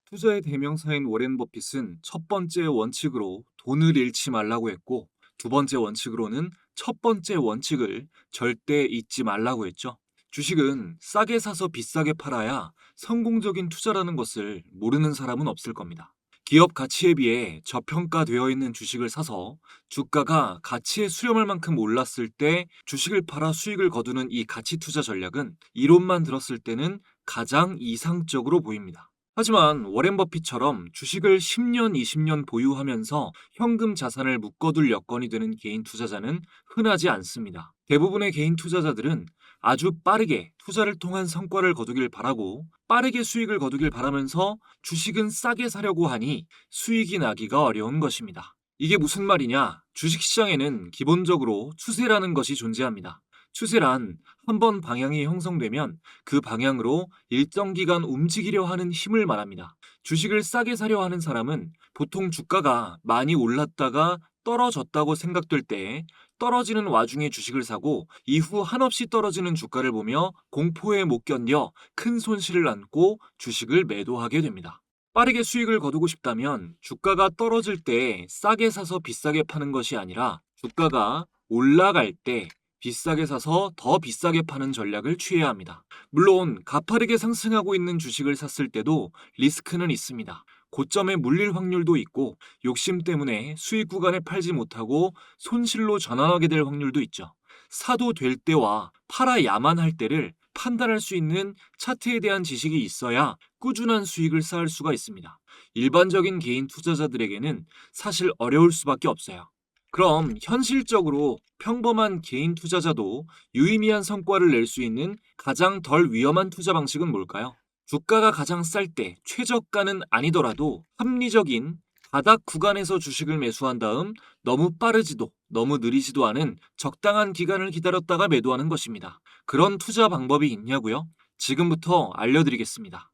투자의 대명사인 워렌 버핏은 첫 번째 원칙으로 돈을 잃지 말라고 했고, 두 번째 원칙으로는 첫 번째 원칙을 절대 잊지 말라고 했죠. 주식은 싸게 사서 비싸게 팔아야 성공적인 투자라는 것을 모르는 사람은 없을 겁니다. 기업 가치에 비해 저평가되어 있는 주식을 사서 주가가 가치에 수렴할 만큼 올랐을 때 주식을 팔아 수익을 거두는 이 가치 투자 전략은 이론만 들었을 때는 가장 이상적으로 보입니다. 하지만 워렌 버핏처럼 주식을 10년, 20년 보유하면서 현금 자산을 묶어둘 여건이 되는 개인 투자자는 흔하지 않습니다. 대부분의 개인 투자자들은 아주 빠르게 투자를 통한 성과를 거두길 바라고 빠르게 수익을 거두길 바라면서 주식은 싸게 사려고 하니 수익이 나기가 어려운 것입니다. 이게 무슨 말이냐? 주식시장에는 기본적으로 추세라는 것이 존재합니다. 추세란 한 번 방향이 형성되면 그 방향으로 일정 기간 움직이려 하는 힘을 말합니다. 주식을 싸게 사려 하는 사람은 보통 주가가 많이 올랐다가 떨어졌다고 생각될 때 떨어지는 와중에 주식을 사고 이후 한없이 떨어지는 주가를 보며 공포에 못 견뎌 큰 손실을 안고 주식을 매도하게 됩니다. 빠르게 수익을 거두고 싶다면 주가가 떨어질 때 싸게 사서 비싸게 파는 것이 아니라 주가가 올라갈 때 비싸게 사서 더 비싸게 파는 전략을 취해야 합니다. 물론 가파르게 상승하고 있는 주식을 샀을 때도 리스크는 있습니다. 고점에 물릴 확률도 있고 욕심 때문에 수익 구간에 팔지 못하고 손실로 전환하게 될 확률도 있죠. 사도 될 때와 팔아야만 할 때를 판단할 수 있는 차트에 대한 지식이 있어야 꾸준한 수익을 쌓을 수가 있습니다. 일반적인 개인 투자자들에게는 사실 어려울 수밖에 없어요. 그럼 현실적으로 평범한 개인 투자자도 유의미한 성과를 낼 수 있는 가장 덜 위험한 투자 방식은 뭘까요? 주가가 가장 쌀 때 최저가는 아니더라도 합리적인 바닥 구간에서 주식을 매수한 다음 너무 빠르지도 너무 느리지도 않은 적당한 기간을 기다렸다가 매도하는 것입니다. 그런 투자 방법이 있냐고요? 지금부터 알려드리겠습니다.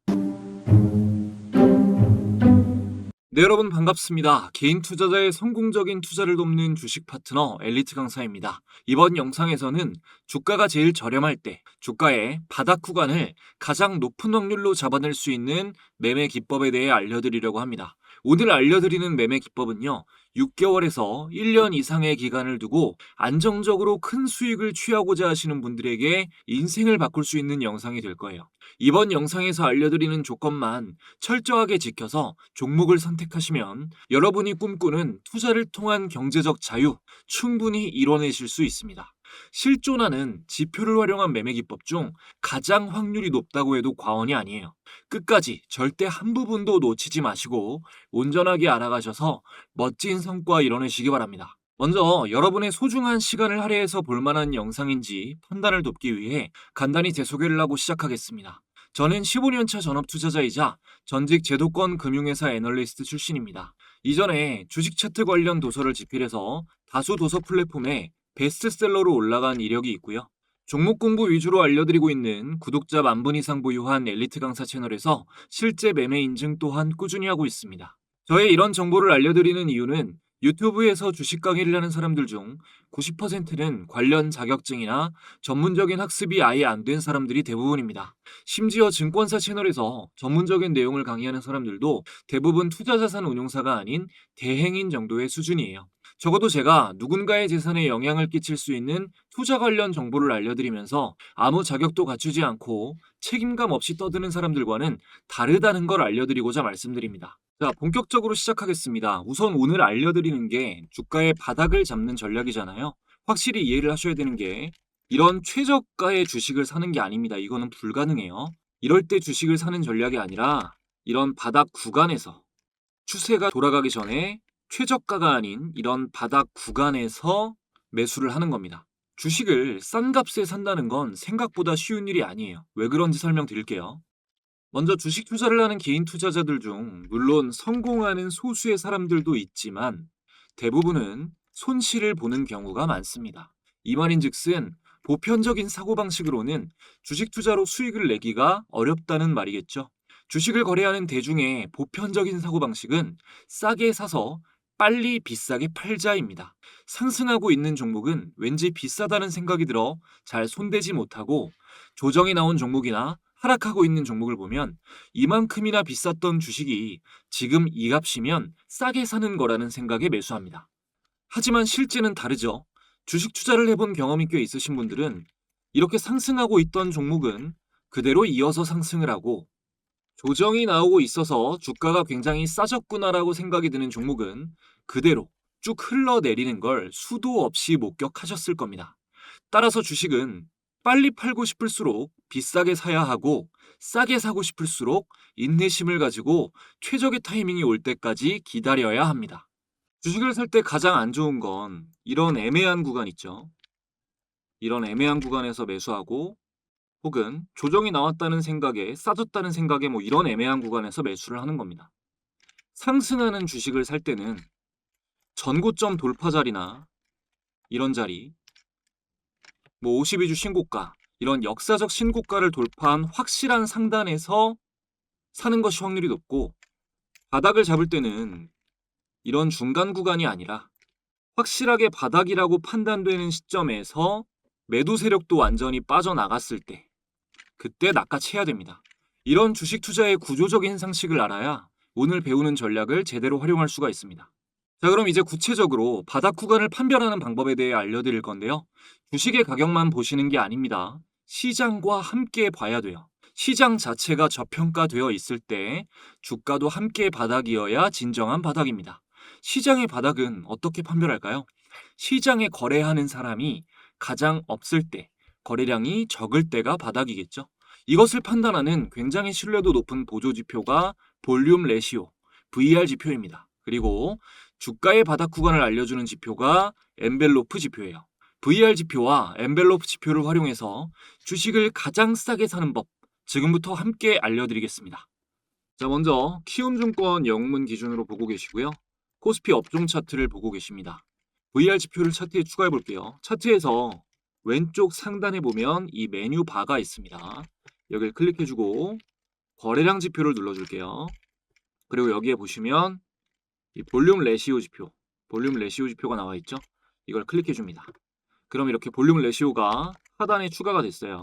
네, 여러분 반갑습니다. 개인 투자자의 성공적인 투자를 돕는 주식 파트너 엘리트 강사입니다. 이번 영상에서는 주가가 제일 저렴할 때 주가의 바닥 구간을 가장 높은 확률로 잡아낼 수 있는 매매 기법에 대해 알려드리려고 합니다. 오늘 알려드리는 매매 기법은요, 6개월에서 1년 이상의 기간을 두고 안정적으로 큰 수익을 취하고자 하시는 분들에게 인생을 바꿀 수 있는 영상이 될 거예요. 이번 영상에서 알려드리는 조건만 철저하게 지켜서 종목을 선택하시면 여러분이 꿈꾸는 투자를 통한 경제적 자유 충분히 이뤄내실 수 있습니다. 실존하는 지표를 활용한 매매 기법 중 가장 확률이 높다고 해도 과언이 아니에요. 끝까지 절대 한 부분도 놓치지 마시고 온전하게 알아가셔서 멋진 성과 이뤄내시기 바랍니다. 먼저 여러분의 소중한 시간을 할애해서 볼 만한 영상인지 판단을 돕기 위해 간단히 제 소개를 하고 시작하겠습니다. 저는 15년차 전업 투자자이자 전직 제도권 금융회사 애널리스트 출신입니다. 이전에 주식 차트 관련 도서를 집필해서 다수 도서 플랫폼에 베스트셀러로 올라간 이력이 있고요. 종목 공부 위주로 알려드리고 있는 구독자 10,000분 이상 보유한 엘리트 강사 채널에서 실제 매매 인증 또한 꾸준히 하고 있습니다. 저의 이런 정보를 알려드리는 이유는 유튜브에서 주식 강의를 하는 사람들 중 90%는 관련 자격증이나 전문적인 학습이 아예 안 된 사람들이 대부분입니다. 심지어 증권사 채널에서 전문적인 내용을 강의하는 사람들도 대부분 투자자산 운용사가 아닌 대행인 정도의 수준이에요. 적어도 제가 누군가의 재산에 영향을 끼칠 수 있는 투자 관련 정보를 알려드리면서 아무 자격도 갖추지 않고 책임감 없이 떠드는 사람들과는 다르다는 걸 알려드리고자 말씀드립니다. 자, 본격적으로 시작하겠습니다. 우선 오늘 알려드리는 게 주가의 바닥을 잡는 전략이잖아요. 확실히 이해를 하셔야 되는 게 이런 최저가의 주식을 사는 게 아닙니다. 이거는 불가능해요. 이럴 때 주식을 사는 전략이 아니라 이런 바닥 구간에서 추세가 돌아가기 전에 최저가가 아닌 이런 바닥 구간에서 매수를 하는 겁니다. 주식을 싼 값에 산다는 건 생각보다 쉬운 일이 아니에요. 왜 그런지 설명드릴게요. 먼저 주식 투자를 하는 개인 투자자들 중 물론 성공하는 소수의 사람들도 있지만 대부분은 손실을 보는 경우가 많습니다. 이 말인즉슨 보편적인 사고방식으로는 주식 투자로 수익을 내기가 어렵다는 말이겠죠. 주식을 거래하는 대중의 보편적인 사고방식은 싸게 사서 빨리 비싸게 팔자입니다. 상승하고 있는 종목은 왠지 비싸다는 생각이 들어 잘 손대지 못하고, 조정이 나온 종목이나 하락하고 있는 종목을 보면 이만큼이나 비쌌던 주식이 지금 이 값이면 싸게 사는 거라는 생각에 매수합니다. 하지만 실제는 다르죠. 주식 투자를 해본 경험이 꽤 있으신 분들은 이렇게 상승하고 있던 종목은 그대로 이어서 상승을 하고, 조정이 나오고 있어서 주가가 굉장히 싸졌구나라고 생각이 드는 종목은 그대로 쭉 흘러내리는 걸 수도 없이 목격하셨을 겁니다. 따라서 주식은 빨리 팔고 싶을수록 비싸게 사야 하고, 싸게 사고 싶을수록 인내심을 가지고 최적의 타이밍이 올 때까지 기다려야 합니다. 주식을 살 때 가장 안 좋은 건 이런 애매한 구간 있죠. 이런 애매한 구간에서 매수하고, 혹은 조정이 나왔다는 생각에, 싸졌다는 생각에 이런 애매한 구간에서 매수를 하는 겁니다. 상승하는 주식을 살 때는 전고점 돌파 자리나 이런 자리, 52주 신고가, 이런 역사적 신고가를 돌파한 확실한 상단에서 사는 것이 확률이 높고, 바닥을 잡을 때는 이런 중간 구간이 아니라 확실하게 바닥이라고 판단되는 시점에서 매도 세력도 완전히 빠져나갔을 때, 그때 낚아채야 됩니다. 이런 주식 투자의 구조적인 상식을 알아야 오늘 배우는 전략을 제대로 활용할 수가 있습니다. 자, 그럼 이제 구체적으로 바닥 구간을 판별하는 방법에 대해 알려드릴 건데요. 주식의 가격만 보시는 게 아닙니다. 시장과 함께 봐야 돼요. 시장 자체가 저평가되어 있을 때 주가도 함께 바닥이어야 진정한 바닥입니다. 시장의 바닥은 어떻게 판별할까요? 시장에 거래하는 사람이 가장 없을 때, 거래량이 적을 때가 바닥이겠죠. 이것을 판단하는 굉장히 신뢰도 높은 보조지표가 볼륨 레시오, VR 지표입니다. 그리고 주가의 바닥 구간을 알려주는 지표가 엔벨로프 지표예요. VR 지표와 엔벨로프 지표를 활용해서 주식을 가장 싸게 사는 법, 지금부터 함께 알려드리겠습니다. 자, 먼저 키움증권 영문 기준으로 보고 계시고요. 코스피 업종 차트를 보고 계십니다. VR 지표를 차트에 추가해 볼게요. 차트에서 왼쪽 상단에 보면 이 메뉴 바가 있습니다. 여기를 클릭해주고 거래량 지표를 눌러줄게요. 그리고 여기에 보시면 이 볼륨 레시오 지표가 나와 있죠. 이걸 클릭해줍니다. 그럼 이렇게 볼륨 레시오가 하단에 추가가 됐어요.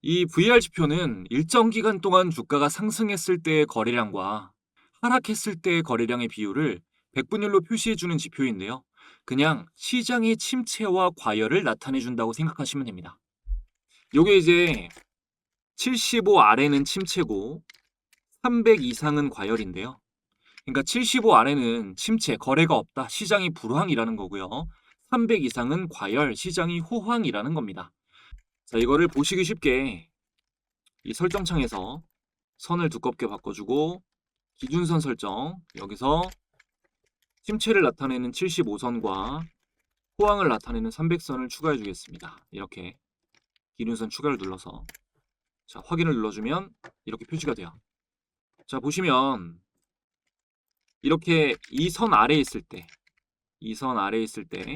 이 VR 지표는 일정 기간 동안 주가가 상승했을 때의 거래량과 하락했을 때의 거래량의 비율을 백분율로 표시해주는 지표인데요. 그냥 시장의 침체와 과열을 나타내준다고 생각하시면 됩니다. 요게 이제 75 아래는 침체고 300 이상은 과열인데요. 그러니까 75 아래는 침체, 거래가 없다, 시장이 불황이라는 거고요. 300 이상은 과열, 시장이 호황이라는 겁니다. 자, 이거를 보시기 쉽게 이 설정창에서 선을 두껍게 바꿔주고 기준선 설정, 여기서 침체를 나타내는 75선과 호황을 나타내는 300선을 추가해 주겠습니다. 이렇게 기준선 추가를 눌러서, 자, 확인을 눌러주면 이렇게 표시가 돼요. 자, 보시면 이렇게 이 선 아래에 있을 때,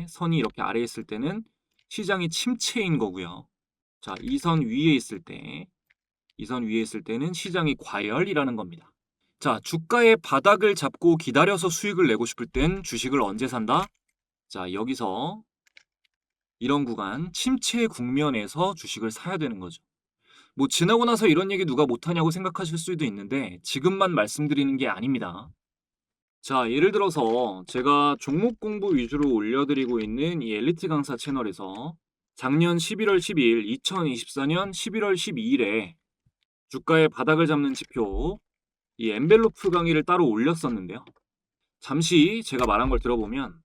선이 이렇게 아래에 있을 때는 시장이 침체인 거고요. 자, 이 선 위에 있을 때는 시장이 과열이라는 겁니다. 자, 주가의 바닥을 잡고 기다려서 수익을 내고 싶을 땐 주식을 언제 산다? 자, 여기서 이런 구간, 침체 국면에서 주식을 사야 되는 거죠. 지나고 나서 이런 얘기 누가 못하냐고 생각하실 수도 있는데 지금만 말씀드리는 게 아닙니다. 자, 예를 들어서 제가 종목 공부 위주로 올려드리고 있는 이 엘리트 강사 채널에서 작년 11월 12일, 2024년 11월 12일에 주가의 바닥을 잡는 지표, 이 엔벨로프 강의를 따로 올렸었는데요. 잠시 제가 말한 걸 들어보면,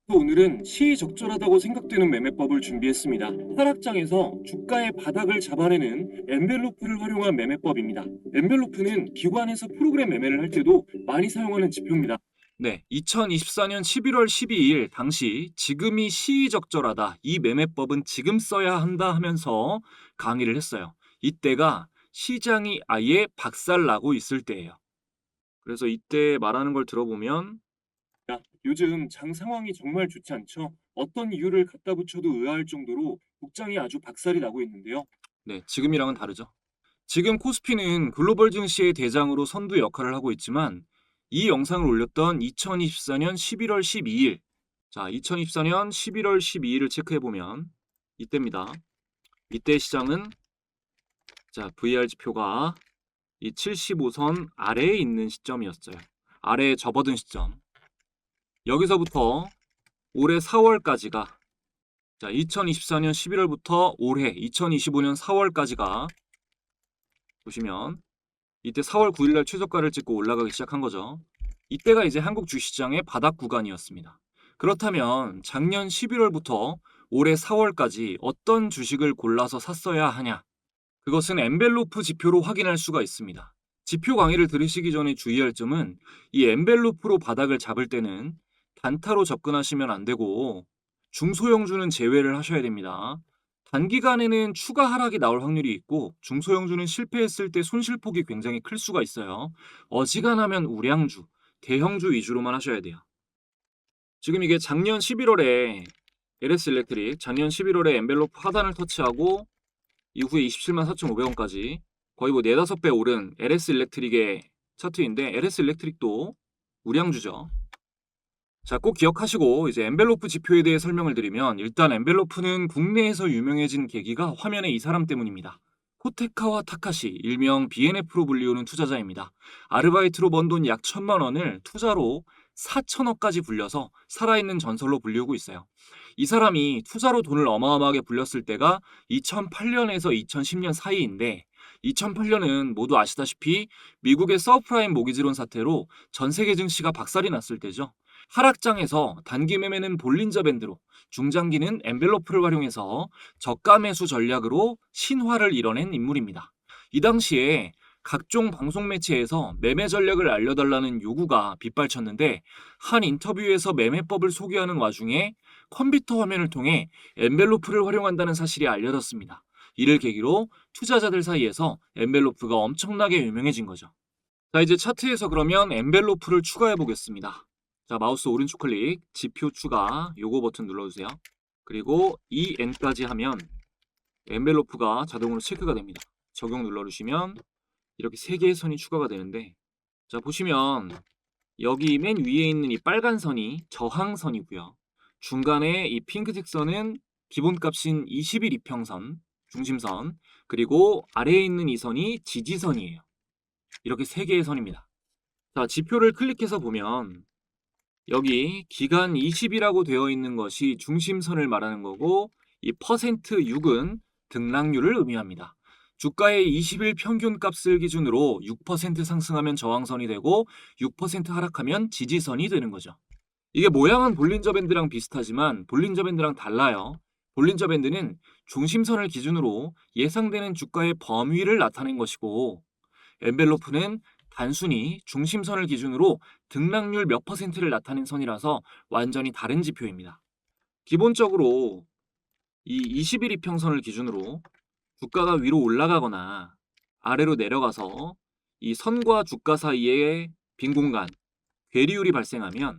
오늘은 시의적절하다고 생각되는 매매법을 준비했습니다. 하락장에서 주가의 바닥을 잡아내는 엔벨로프를 활용한 매매법입니다. 엔벨로프는 기관에서 프로그램 매매를 할 때도 많이 사용하는 지표입니다. 네, 2024년 11월 12일 당시 지금이 시의적절하다, 이 매매법은 지금 써야 한다 하면서 강의를 했어요. 이때가 시장이 아예 박살나고 있을 때예요. 그래서 이때 말하는 걸 들어보면, 요즘 장 상황이 정말 좋지 않죠. 어떤 이유를 갖다 붙여도 의아할 정도로 복장이 아주 박살이 나고 있는데요. 네, 지금이랑은 다르죠. 지금 코스피는 글로벌 증시의 대장으로 선두 역할을 하고 있지만 이 영상을 올렸던 2024년 11월 12일. 자, 2024년 11월 12일을 체크해보면 이때입니다. 이때 시장은 자, VR 지표가 이 75선 아래에 있는 시점이었어요. 아래에 접어든 시점. 여기서부터 올해 4월까지가 자, 2024년 11월부터 올해 2025년 4월까지가 보시면 이때 4월 9일날 최저가를 찍고 올라가기 시작한 거죠. 이때가 이제 한국 주시장의 바닥 구간이었습니다. 그렇다면 작년 11월부터 올해 4월까지 어떤 주식을 골라서 샀어야 하냐? 그것은 엔벨로프 지표로 확인할 수가 있습니다. 지표 강의를 들으시기 전에 주의할 점은 이 엔벨로프로 바닥을 잡을 때는 단타로 접근하시면 안 되고 중소형주는 제외를 하셔야 됩니다. 단기간에는 추가 하락이 나올 확률이 있고 중소형주는 실패했을 때 손실폭이 굉장히 클 수가 있어요. 어지간하면 우량주, 대형주 위주로만 하셔야 돼요. 지금 이게 작년 11월에 LS 일렉트릭, 작년 11월에 엔벨로프 하단을 터치하고 이후에 27만 4,500원까지 거의 뭐 4, 5배 오른 LS 일렉트릭의 차트인데 LS 일렉트릭도 우량주죠. 자, 꼭 기억하시고 이제 엔벨로프 지표에 대해 설명을 드리면 일단 엔벨로프는 국내에서 유명해진 계기가 화면에 이 사람 때문입니다. 호테카와 타카시, 일명 BNF로 불리우는 투자자입니다. 아르바이트로 번 돈 약 1,000만 원을 투자로 4천억까지 불려서 살아있는 전설로 불리우고 있어요. 이 사람이 투자로 돈을 어마어마하게 불렸을 때가 2008년에서 2010년 사이인데 2008년은 모두 아시다시피 미국의 서프라임 모기지론 사태로 전 세계 증시가 박살이 났을 때죠. 하락장에서 단기 매매는 볼린저 밴드로, 중장기는 엔벨로프를 활용해서 저가 매수 전략으로 신화를 이뤄낸 인물입니다. 이 당시에 각종 방송 매체에서 매매 전략을 알려달라는 요구가 빗발쳤는데 한 인터뷰에서 매매법을 소개하는 와중에 컴퓨터 화면을 통해 엔벨로프를 활용한다는 사실이 알려졌습니다. 이를 계기로 투자자들 사이에서 엔벨로프가 엄청나게 유명해진 거죠. 자, 이제 차트에서 그러면 엔벨로프를 추가해 보겠습니다. 자, 마우스 오른쪽 클릭, 지표 추가, 요거 버튼 눌러주세요. 그리고 EN까지 하면 엔벨로프가 자동으로 체크가 됩니다. 적용 눌러주시면 이렇게 3개의 선이 추가가 되는데 자, 보시면 여기 맨 위에 있는 이 빨간 선이 저항선이고요. 중간에 이 핑크색 선은 기본값인 20일 이평선, 중심선, 그리고 아래에 있는 이 선이 지지선이에요. 이렇게 3개의 선입니다. 자, 지표를 클릭해서 보면 여기 기간 20이라고 되어 있는 것이 중심선을 말하는 거고 이 %6은 등락률을 의미합니다. 주가의 20일 평균 값을 기준으로 6% 상승하면 저항선이 되고 6% 하락하면 지지선이 되는 거죠. 이게 모양은 볼린저 밴드랑 비슷하지만 볼린저 밴드랑 달라요. 볼린저 밴드는 중심선을 기준으로 예상되는 주가의 범위를 나타낸 것이고 엔벨로프는 단순히 중심선을 기준으로 등락률 몇 %를 나타낸 선이라서 완전히 다른 지표입니다. 기본적으로 이 20일 이평선을 기준으로 주가가 위로 올라가거나 아래로 내려가서 이 선과 주가 사이에 빈 공간, 괴리율이 발생하면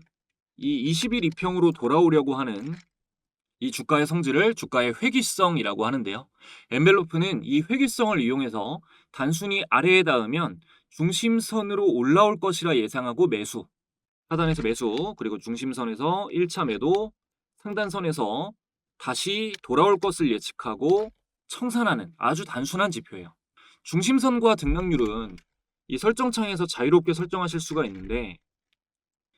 이 20일 이평으로 돌아오려고 하는 이 주가의 성질을 주가의 회귀성이라고 하는데요. 엔벨로프는 이 회귀성을 이용해서 단순히 아래에 닿으면 중심선으로 올라올 것이라 예상하고 매수, 하단에서 매수, 그리고 중심선에서 1차 매도, 상단선에서 다시 돌아올 것을 예측하고 청산하는 아주 단순한 지표예요. 중심선과 등락률은 이 설정창에서 자유롭게 설정하실 수가 있는데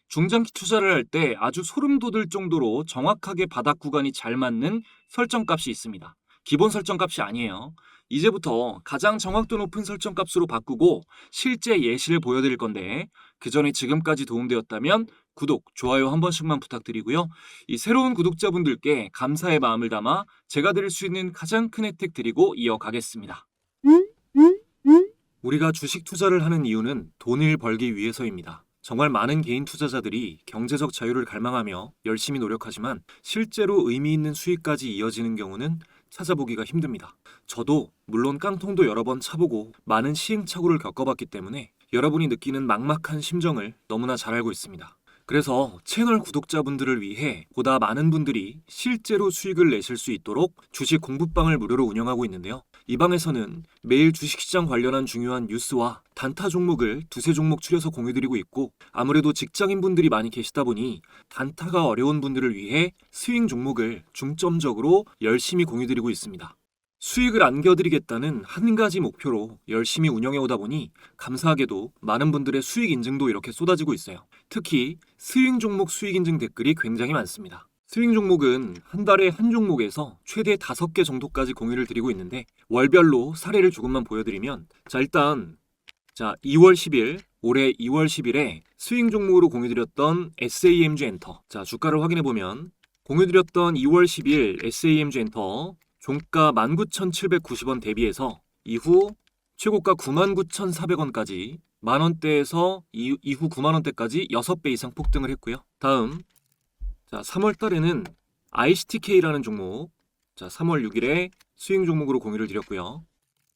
중장기 투자를 할 때 아주 소름 돋을 정도로 정확하게 바닥 구간이 잘 맞는 설정값이 있습니다. 기본 설정값이 아니에요. 이제부터 가장 정확도 높은 설정값으로 바꾸고 실제 예시를 보여드릴 건데 그 전에 지금까지 도움되었다면 구독, 좋아요 한 번씩만 부탁드리고요. 이 새로운 구독자분들께 감사의 마음을 담아 제가 드릴 수 있는 가장 큰 혜택 드리고 이어가겠습니다. 우리가 주식 투자를 하는 이유는 돈을 벌기 위해서입니다. 정말 많은 개인 투자자들이 경제적 자유를 갈망하며 열심히 노력하지만 실제로 의미 있는 수익까지 이어지는 경우는 찾아보기가 힘듭니다. 저도 물론 깡통도 여러 번 차보고 많은 시행착오를 겪어봤기 때문에 여러분이 느끼는 막막한 심정을 너무나 잘 알고 있습니다. 그래서 채널 구독자분들을 위해 보다 많은 분들이 실제로 수익을 내실 수 있도록 주식 공부방을 무료로 운영하고 있는데요. 이 방에서는 매일 주식시장 관련한 중요한 뉴스와 단타 종목을 두세 종목 추려서 공유드리고 있고, 아무래도 직장인분들이 많이 계시다 보니 단타가 어려운 분들을 위해 스윙 종목을 중점적으로 열심히 공유드리고 있습니다. 수익을 안겨드리겠다는 한 가지 목표로 열심히 운영해오다 보니 감사하게도 많은 분들의 수익 인증도 이렇게 쏟아지고 있어요. 특히 스윙 종목 수익 인증 댓글이 굉장히 많습니다. 스윙 종목은 한 달에 한 종목에서 최대 5개 정도까지 공유를 드리고 있는데, 월별로 사례를 조금만 보여드리면, 일단 2월 10일, 올해 2월 10일에 스윙 종목으로 공유드렸던 SAMG 엔터. 주가를 확인해보면 공유드렸던 2월 10일 SAMG 엔터 종가 19,790원 대비해서 이후 최고가 99,400원까지 만원대에서 이후 9만원대까지 6배 이상 폭등을 했고요. 다음 3월 달에는 ICTK라는 종목, 3월 6일에 스윙 종목으로 공유를 드렸고요.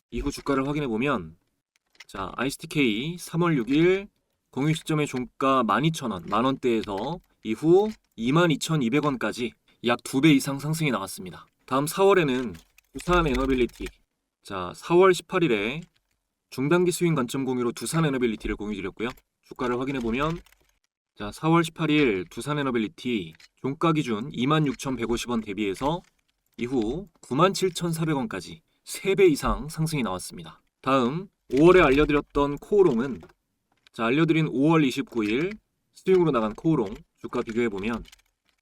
이후 주가를 확인해보면 ICTK 3월 6일 공유 시점의 종가 12,000원, 만원대에서 이후 22,200원까지 약 2배 이상 상승이 나왔습니다. 다음 4월에는 두산 에너빌리티, 4월 18일에 중단기 스윙 관점 공유로 두산 에너빌리티를 공유 드렸고요. 주가를 확인해보면 4월 18일 두산 에너빌리티 종가 기준 26,150원 대비해서 이후 97,400원까지 3배 이상 상승이 나왔습니다. 다음 5월에 알려드렸던 코오롱은 알려드린 5월 29일 스윙으로 나간 코오롱 주가 비교해보면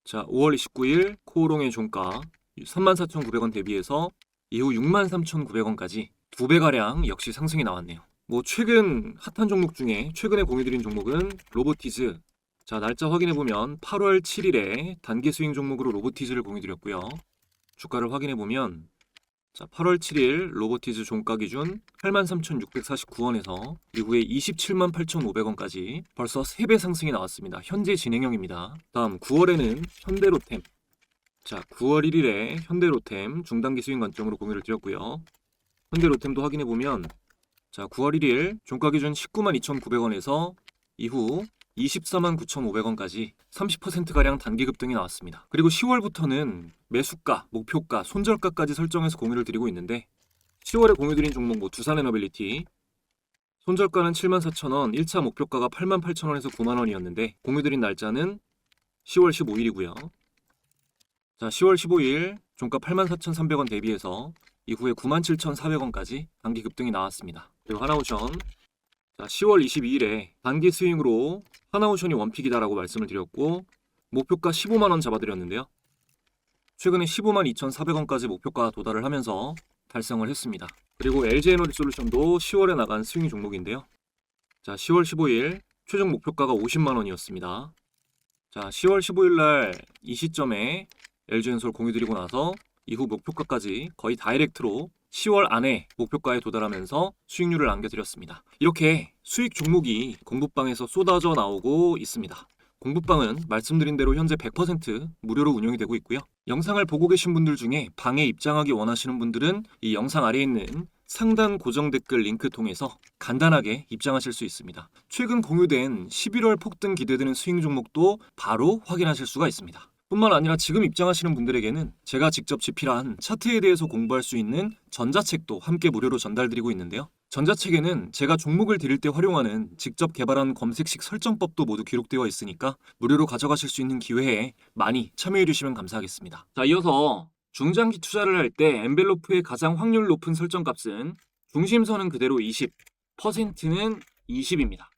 5월 29일 코오롱의 종가 34,900원 대비해서 이후 63,900원까지 2배가량 역시 상승이 나왔네요. 최근 핫한 종목 중에 최근에 공유드린 종목은 로보티즈. 날짜 확인해보면 8월 7일에 단기 스윙 종목으로 로보티즈를 공유드렸고요. 주가를 확인해보면 8월 7일 로보티즈 종가 기준 83,649원에서 이후에 278,500원까지 벌써 3배 상승이 나왔습니다. 현재 진행형입니다. 다음 9월에는 현대로템. 9월 1일에 현대로템 중단기 스윙 관점으로 공유를 드렸고요. 현대로템도 확인해보면 9월 1일 종가 기준 192,900원에서 이후 249,500원까지 30%가량 단기 급등이 나왔습니다. 그리고 10월부터는 매수가, 목표가, 손절가까지 설정해서 공유를 드리고 있는데, 10월에 공유드린 종목 두산에너빌리티 손절가는 74,000원, 1차 목표가가 88,000원에서 9만원이었는데 공유드린 날짜는 10월 15일이고요. 10월 15일 종가 84,300원 대비해서 이후에 97,400원까지 단기 급등이 나왔습니다. 그리고 하나오션 10월 22일에 단기 스윙으로 하나오션이 원픽이다라고 말씀을 드렸고 목표가 15만원 잡아드렸는데요. 최근에 152,400원까지 목표가 도달을 하면서 달성을 했습니다. 그리고 LG에너지솔루션도 10월에 나간 스윙 종목인데요. 10월 15일 최종 목표가가 50만원이었습니다. 10월 15일날 이 시점에 LG엔솔 공유드리고 나서 이후 목표가까지 거의 다이렉트로 10월 안에 목표가에 도달하면서 수익률을 안겨드렸습니다. 이렇게 수익 종목이 공부방에서 쏟아져 나오고 있습니다. 공부방은 말씀드린 대로 현재 100% 무료로 운영이 되고 있고요. 영상을 보고 계신 분들 중에 방에 입장하기 원하시는 분들은 이 영상 아래에 있는 상단 고정 댓글 링크 통해서 간단하게 입장하실 수 있습니다. 최근 공유된 11월 폭등 기대되는 스윙 종목도 바로 확인하실 수가 있습니다. 뿐만 아니라 지금 입장하시는 분들에게는 제가 직접 집필한 차트에 대해서 공부할 수 있는 전자책도 함께 무료로 전달드리고 있는데요. 전자책에는 제가 종목을 드릴 때 활용하는 직접 개발한 검색식 설정법도 모두 기록되어 있으니까 무료로 가져가실 수 있는 기회에 많이 참여해 주시면 감사하겠습니다. 이어서 중장기 투자를 할 때 엔벨로프의 가장 확률 높은 설정값은 중심선은 그대로 20, 퍼센트는 20입니다.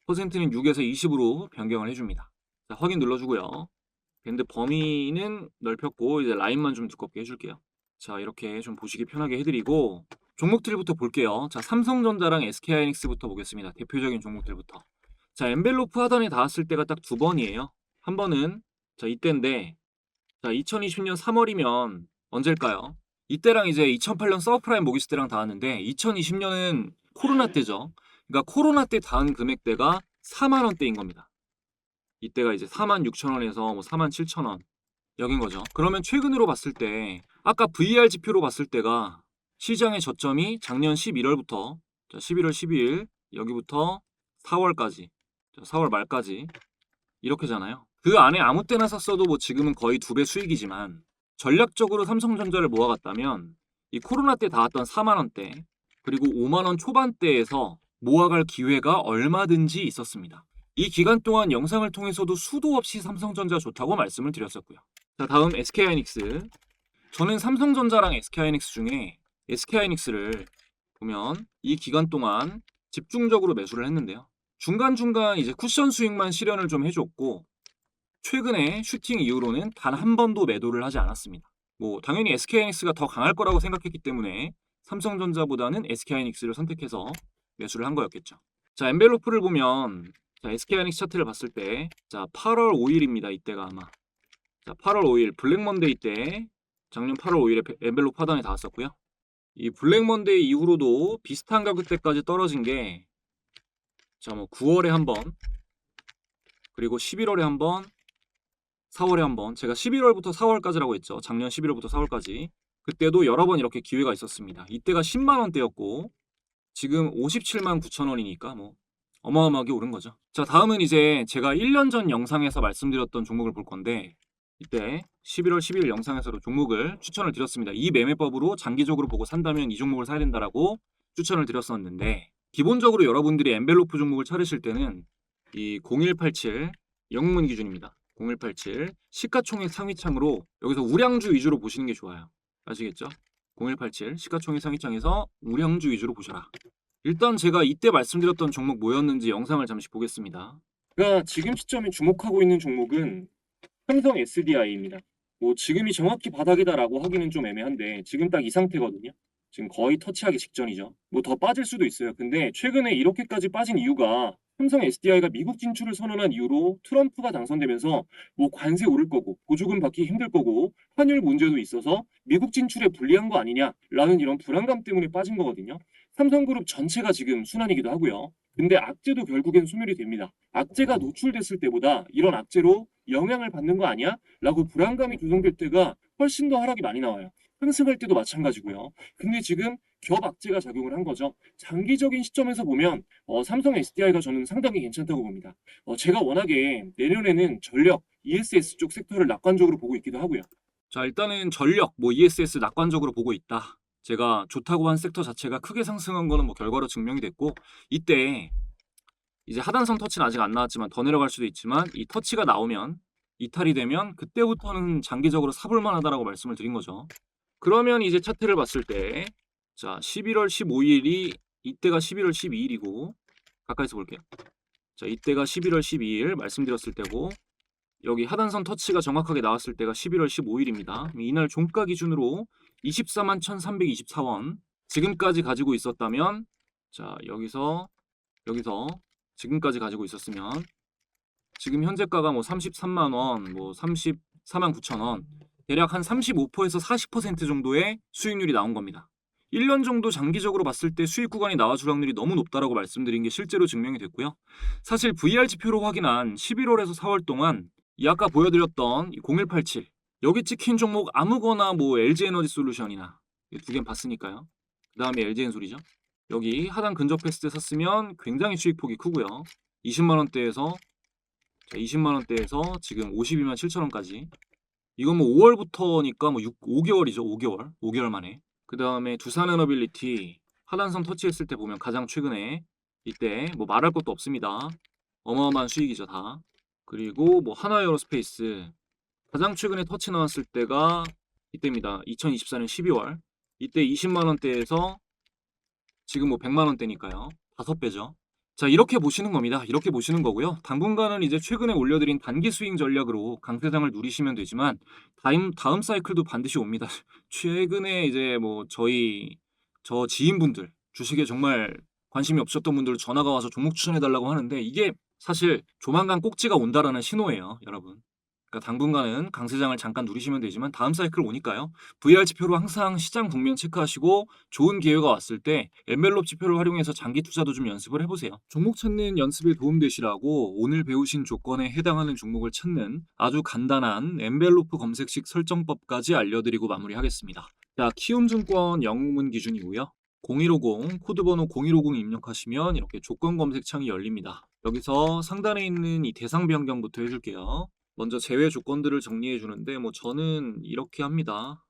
퍼센트는 6에서 20으로 변경을 해줍니다. 확인 눌러주고요. 밴드 범위는 넓혔고 이제 라인만 좀 두껍게 해줄게요. 이렇게 좀 보시기 편하게 해드리고 종목들부터 볼게요. 삼성전자랑 SK하이닉스부터 보겠습니다. 대표적인 종목들부터. 엔벨로프 하단에 닿았을 때가 딱 2번이에요. 한 번은 이때인데 2020년 3월이면 언제일까요? 이때랑 이제 2008년 서브프라임 모기스 때랑 닿았는데 2020년은 코로나 때죠. 그러니까 코로나 때 닿은 금액대가 4만 원대인 겁니다. 이때가 이제 46,000원에서 47,000원 여긴 거죠. 그러면 최근으로 봤을 때 아까 VR 지표로 봤을 때가 시장의 저점이 작년 11월부터 11월 12일 여기부터 4월까지 4월 말까지 이렇게잖아요. 그 안에 아무 때나 샀어도 지금은 거의 2배 수익이지만 전략적으로 삼성전자를 모아갔다면 이 코로나 때 닿았던 4만 원대 그리고 5만 원 초반대에서 모아갈 기회가 얼마든지 있었습니다. 이 기간 동안 영상을 통해서도 수도 없이 삼성전자 좋다고 말씀을 드렸었고요. 자, 다음 SK하이닉스. 저는 삼성전자랑 SK하이닉스 중에 SK하이닉스를 보면 이 기간 동안 집중적으로 매수를 했는데요. 중간중간 이제 쿠션 수익만 실현을 좀 해줬고 최근에 슈팅 이후로는 단 한 번도 매도를 하지 않았습니다. 뭐 당연히 SK하이닉스가 더 강할 거라고 생각했기 때문에 삼성전자보다는 SK하이닉스를 선택해서 매수를 한 거였겠죠. 자, 엔벨로프를 보면 자, SK하이닉스 차트를 봤을 때 자, 8월 5일입니다. 이때가 아마 자, 8월 5일 블랙 먼데이 때 작년 8월 5일에 엔벨로프 하단에 닿았었고요. 이 블랙 먼데이 이후로도 비슷한 가격대까지 떨어진 게 자, 뭐 9월에 한 번, 그리고 11월에 한 번, 4월에 한 번. 제가 11월부터 4월까지라고 했죠. 작년 11월부터 4월까지. 그때도 여러 번 이렇게 기회가 있었습니다. 이때가 10만 원대였고 지금 57만 9천 원이니까 뭐 어마어마하게 오른 거죠. 자, 다음은 이제 제가 1년 전 영상에서 말씀드렸던 종목을 볼 건데 이때 11월 12일 영상에서도 종목을 추천을 드렸습니다. 이 매매법으로 장기적으로 보고 산다면 이 종목을 사야 된다라고 추천을 드렸었는데 기본적으로 여러분들이 엔벨로프 종목을 찾으실 때는 이 0187 영문 기준입니다. 0187 시가총액 상위창으로 여기서 우량주 위주로 보시는 게 좋아요. 아시겠죠? 0187 시가총액 상위창에서 우량주 위주로 보셔라. 일단 제가 이때 말씀드렸던 종목 뭐였는지 영상을 잠시 보겠습니다. 제가 지금 시점에 주목하고 있는 종목은 삼성 SDI입니다. 뭐 지금이 정확히 바닥이다라고 하기는 좀 애매한데 지금 딱 이 상태거든요. 지금 거의 터치하기 직전이죠. 뭐 더 빠질 수도 있어요. 근데 최근에 이렇게까지 빠진 이유가 삼성 SDI가 미국 진출을 선언한 이후로 트럼프가 당선되면서 뭐 관세 오를 거고 보조금 받기 힘들 거고 환율 문제도 있어서 미국 진출에 불리한 거 아니냐라는 이런 불안감 때문에 빠진 거거든요. 삼성그룹 전체가 지금 순환이기도 하고요. 근데 악재도 결국엔 소멸이 됩니다. 악재가 노출됐을 때보다 이런 악재로 영향을 받는 거 아니야? 라고 불안감이 조성될 때가 훨씬 더 하락이 많이 나와요. 상승할 때도 마찬가지고요. 근데 지금 겹악재가 작용을 한 거죠. 장기적인 시점에서 보면 삼성 SDI가 저는 상당히 괜찮다고 봅니다. 제가 워낙에 내년에는 전력, ESS 쪽 섹터를 낙관적으로 보고 있기도 하고요. 자, 일단은 전력, 뭐 ESS 낙관적으로 보고 있다. 제가 좋다고 한 섹터 자체가 크게 상승한 거는 뭐 결과로 증명이 됐고 이때 이제 하단선 터치는 아직 안 나왔지만 더 내려갈 수도 있지만 이 터치가 나오면 이탈이 되면 그때부터는 장기적으로 사볼 만하다라고 말씀을 드린 거죠. 그러면 이제 차트를 봤을 때 자, 11월 15일이 이때가 11월 12일이고 가까이서 볼게요. 자, 이때가 11월 12일 말씀드렸을 때고 여기 하단선 터치가 정확하게 나왔을 때가 11월 15일입니다. 이날 종가 기준으로 24만 1324원 지금까지 가지고 있었다면 자, 여기서 지금까지 가지고 있었으면 지금 현재가가 뭐 33만 원, 뭐 34만 9천 원 대략 한 35%에서 40% 정도의 수익률이 나온 겁니다. 1년 정도 장기적으로 봤을 때 수익 구간이 나와줄 확률이 너무 높다라고 말씀드린 게 실제로 증명이 됐고요. 사실 VR 지표로 확인한 11월에서 4월 동안 이 아까 보여드렸던 0187 여기 찍힌 종목 아무거나 뭐 LG에너지 솔루션이나 이 두 개는 봤으니까요. 그 다음에 LG엔솔이죠. 여기 하단 근접했을 때 샀으면 굉장히 수익폭이 크고요. 20만 원대에서 20만 원대에서 지금 52만 7천 원까지. 이건 뭐 5월부터니까 뭐 5개월이죠. 5개월 만에. 그 다음에 두산에너빌리티 하단선 터치했을 때 보면 가장 최근에 이때 뭐 말할 것도 없습니다. 어마어마한 수익이죠 다. 그리고 뭐 하나에어로스페이스 가장 최근에 터치 나왔을 때가 이때입니다. 2024년 12월. 이때 20만 원대에서 지금 뭐 100만 원대니까요. 5배죠. 자, 이렇게 보시는 겁니다. 이렇게 보시는 거고요. 당분간은 이제 최근에 올려드린 단기 스윙 전략으로 강세장을 누리시면 되지만 다음 사이클도 반드시 옵니다. 최근에 이제 뭐 저 지인분들 주식에 정말 관심이 없으셨던 분들 전화가 와서 종목 추천해달라고 하는데 이게 사실 조만간 꼭지가 온다라는 신호예요, 여러분. 그러니까 당분간은 강세장을 잠깐 누리시면 되지만 다음 사이클 오니까요. VR 지표로 항상 시장 국면 체크하시고 좋은 기회가 왔을 때 엔벨롭 지표를 활용해서 장기 투자도 좀 연습을 해보세요. 종목 찾는 연습에 도움되시라고 오늘 배우신 조건에 해당하는 종목을 찾는 아주 간단한 엔벨로프 검색식 설정법까지 알려드리고 마무리하겠습니다. 자, 키움증권 영문 기준이고요. 0150 코드번호 0150 입력하시면 이렇게 조건 검색 창이 열립니다. 여기서 상단에 있는 이 대상 변경부터 해줄게요. 먼저 제외 조건들을 정리해 주는데 뭐 저는 이렇게 합니다.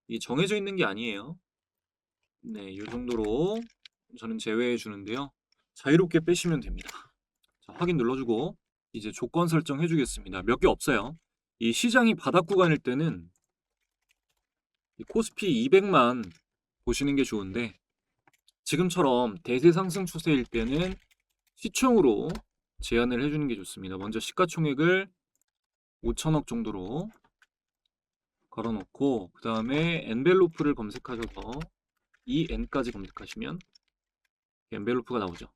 이게 정해져 있는 게 아니에요. 네, 이 정도로 저는 제외해 주는데요. 자유롭게 빼시면 됩니다. 자, 확인 눌러주고 이제 조건 설정해 주겠습니다. 몇 개 없어요. 이 시장이 바닥 구간일 때는 이 코스피 200만 보시는 게 좋은데 지금처럼 대세 상승 추세일 때는 시총으로 제한을 해주는 게 좋습니다. 먼저 시가총액을 5천억 정도로 걸어놓고 그 다음에 엔벨로프를 검색하셔서 EN까지 검색하시면 엔벨로프가 나오죠.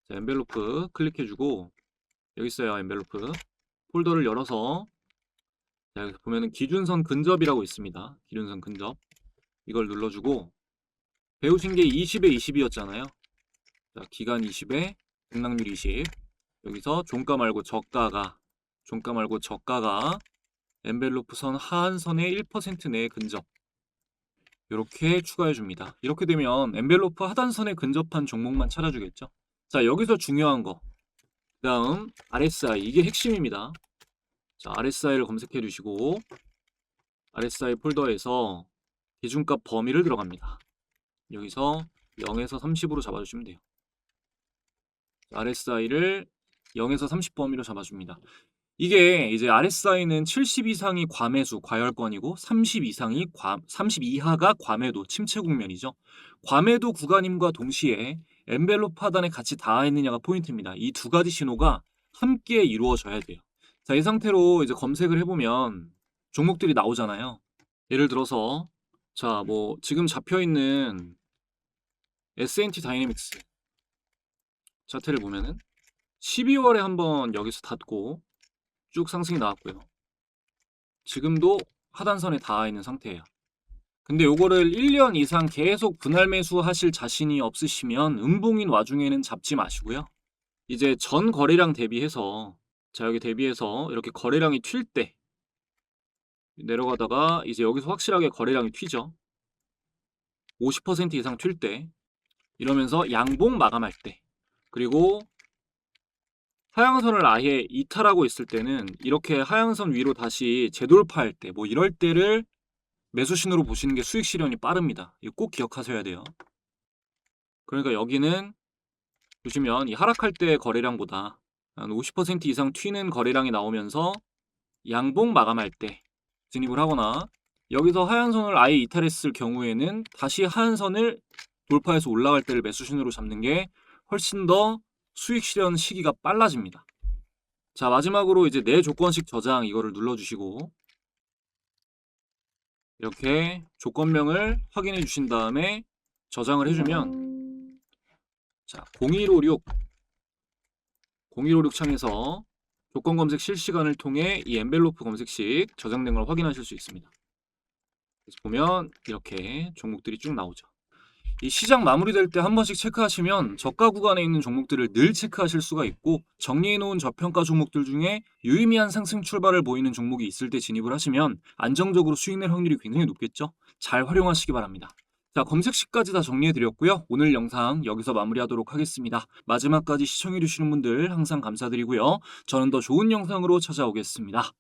자, 엔벨로프 클릭해주고 여기 있어요. 엔벨로프 폴더를 열어서 자, 여기 보면은 기준선 근접이라고 있습니다. 기준선 근접 이걸 눌러주고 배우신 게 20에 20이었잖아요. 자, 기간 20에 등락률 20 여기서 종가 말고 저가가 엔벨로프 선 하한선의 1% 내에 근접 이렇게 추가해 줍니다. 이렇게 되면 엔벨로프 하단선에 근접한 종목만 찾아주겠죠. 자, 여기서 중요한 거 그 다음 RSI 이게 핵심입니다. 자, RSI를 검색해 주시고 RSI 폴더에서 기준값 범위를 들어갑니다. 여기서 0에서 30으로 잡아주시면 돼요. RSI를 0에서 30 범위로 잡아줍니다. 이게 이제 RSI는 70 이상이 과매수, 과열권이고 30 이하가 과매도, 침체 국면이죠. 과매도 구간임과 동시에 엔벨로프 하단에 같이 닿아있느냐가 포인트입니다. 이 두 가지 신호가 함께 이루어져야 돼요. 자, 이 상태로 이제 검색을 해보면 종목들이 나오잖아요. 예를 들어서 자, 뭐 지금 잡혀있는 S&T 다이내믹스 차트를 보면은 12월에 한번 여기서 닫고 쭉 상승이 나왔고요. 지금도 하단선에 닿아 있는 상태예요. 근데 요거를 1년 이상 계속 분할 매수하실 자신이 없으시면 음봉인 와중에는 잡지 마시고요. 이제 전 거래량 대비해서 자, 여기 대비해서 이렇게 거래량이 튈 때 내려가다가 이제 여기서 확실하게 거래량이 튀죠. 50% 이상 튈 때 이러면서 양봉 마감할 때 그리고 하향선을 아예 이탈하고 있을 때는 이렇게 하향선 위로 다시 재돌파할 때 뭐 이럴 때를 매수신으로 보시는 게 수익 실현이 빠릅니다. 이거 꼭 기억하셔야 돼요. 그러니까 여기는 보시면 이 하락할 때 거래량보다 한 50% 이상 튀는 거래량이 나오면서 양봉 마감할 때 진입을 하거나 여기서 하향선을 아예 이탈했을 경우에는 다시 하향선을 돌파해서 올라갈 때를 매수신으로 잡는 게 훨씬 더 수익 실현 시기가 빨라집니다. 자, 마지막으로 이제 내 조건식 저장 이거를 눌러주시고 이렇게 조건명을 확인해 주신 다음에 저장을 해주면 자, 0156 창에서 조건 검색 실시간을 통해 이 엔벨로프 검색식 저장된 걸 확인하실 수 있습니다. 그래서 보면 이렇게 종목들이 쭉 나오죠. 이 시장 마무리될 때 한 번씩 체크하시면 저가 구간에 있는 종목들을 늘 체크하실 수가 있고 정리해놓은 저평가 종목들 중에 유의미한 상승 출발을 보이는 종목이 있을 때 진입을 하시면 안정적으로 수익 낼 확률이 굉장히 높겠죠. 잘 활용하시기 바랍니다. 자, 검색식까지 다 정리해드렸고요. 오늘 영상 여기서 마무리하도록 하겠습니다. 마지막까지 시청해주시는 분들 항상 감사드리고요. 저는 더 좋은 영상으로 찾아오겠습니다.